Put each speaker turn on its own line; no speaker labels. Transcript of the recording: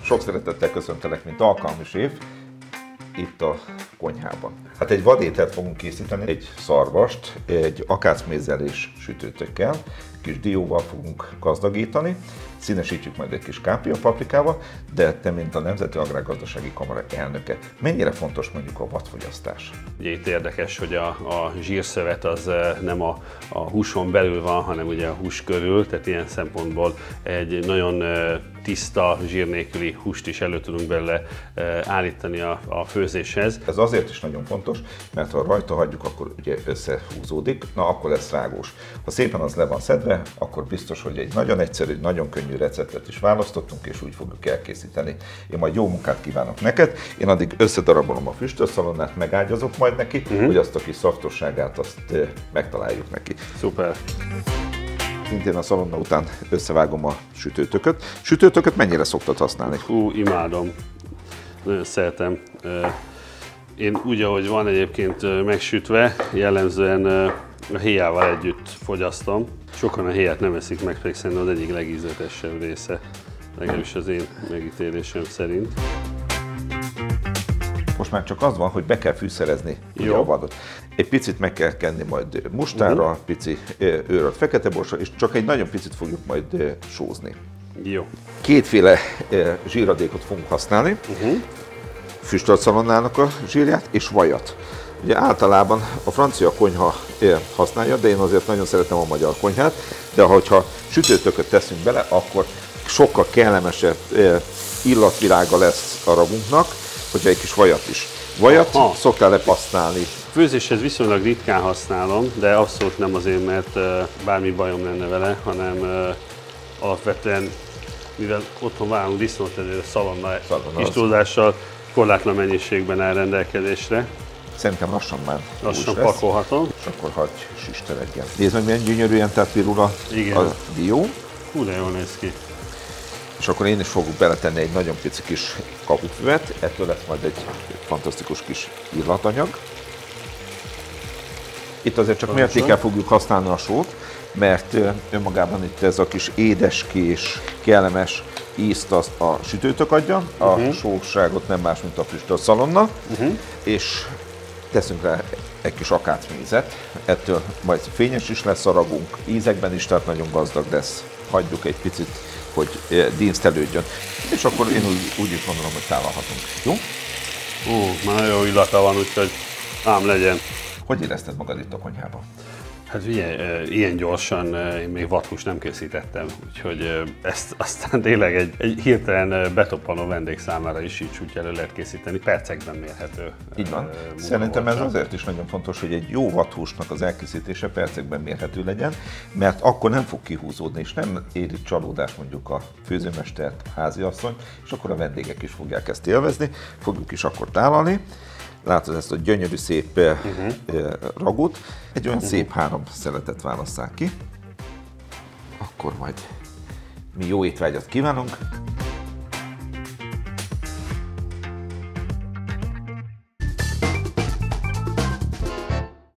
Sok szeretettel köszöntelek, mint alkalmi séf, itt a konyhában. Hát egy vadételt fogunk készíteni, egy szarvast, egy akácmézzel és sütőtökkel, kis dióval fogunk gazdagítani, színesítjük majd egy kis kápia-paprikával, de te, mint a Nemzeti Agrárgazdasági Kamara elnöke, mennyire fontos mondjuk a vadfogyasztás?
Ugye itt érdekes, hogy a zsírszövet az nem a húson belül van, hanem ugye a hús körül, tehát ilyen szempontból egy nagyon tiszta, zsír nélküli húst is elő tudunk belőle állítani a főzéshez.
Ez azért is nagyon fontos, mert ha rajta hagyjuk, akkor ugye összehúzódik, na akkor lesz rágós. Ha szépen az le van szedve, akkor biztos, hogy egy nagyon egyszerű, nagyon könnyű receptet is választottunk, és úgy fogjuk elkészíteni. Én majd jó munkát kívánok neked, én addig összedarabolom a füstölszalonnát, megágyazok majd neki, hogy azt a kis szaftosságát azt megtaláljuk neki.
Szuper!
Szintén a szalonna után összevágom a sütőtököt. Sütőtököt mennyire szoktad használni?
Hú, imádom. Nagyon szeretem. Én úgy, ahogy van egyébként megsütve, jellemzően a héjával együtt fogyasztom. Sokan a héját nem eszik meg, pedig szerintem az egyik legízletesebb része, legalábbis az én megítélésem szerint.
Most már csak az van, hogy be kell fűszerezni ugye a vadot. Egy picit meg kell kenni majd mustárral, pici őrölt feketeborsal, és csak egy nagyon picit fogjuk majd sózni.
Jó.
Kétféle zsíradékot fogunk használni. Füstölszalonnának a zsírját és vajat. Ugye általában a francia konyha használja, de én azért nagyon szeretem a magyar konyhát, de ha sütőtököt teszünk bele, akkor sokkal kellemesebb illatvilága lesz a ragunknak, hogyha egy kis vajat is. Vajat szoktál lepasztálni?
Főzéshez viszonylag ritkán használom, de abszolút nem azért, mert bármi bajom lenne vele, hanem alapvetően, mivel otthon vágunk disznót, ezért a szalonna kis túlzással korlátlan mennyiségben áll rendelkezésre.
Szerintem lassan már
lassan pakolhatom.
És akkor hagyj süsteledjen. Nézd meg, milyen gyönyörűen tett pirul a dió.
Hú, de jól néz ki.
És akkor én is fogok beletenni egy nagyon pici kis kapufüvet, ettől lesz majd egy fantasztikus kis illatanyag. Itt azért csak mértékkel fogjuk használni a sót, mert önmagában itt ez a kis édeskés, kellemes ízt azt a sütőtök adja, a sóságot nem más, mint a füstölszalonna, és teszünk rá egy kis akácmézet, ettől majd fényes is lesz a ragunk, ízekben is, tehát nagyon gazdag lesz. Hagyjuk egy picit, hogy dísztelődjön. És akkor én úgy is gondolom, hogy tálalhatunk. Jó?
Már nagyon jó illata van, úgyhogy ám legyen.
Hogy érezted magad itt a konyhában?
Hát ilyen gyorsan én még vadhúst nem készítettem, úgyhogy ezt aztán tényleg egy hirtelen betoppanó vendég számára is így úgy elő lehet készíteni, percekben mérhető.
Így van. Szerintem ez azért is nagyon fontos, hogy egy jó vadhúsnak az elkészítése percekben mérhető legyen, mert akkor nem fog kihúzódni, és nem éri csalódás mondjuk a főzőmestert, háziasszony, és akkor a vendégek is fogják ezt élvezni, fogjuk is akkor tálalni. Látod ezt a gyönyörű szép ragút, egy olyan szép 3 szeletet válasszák ki, akkor majd mi jó étvágyat kívánunk!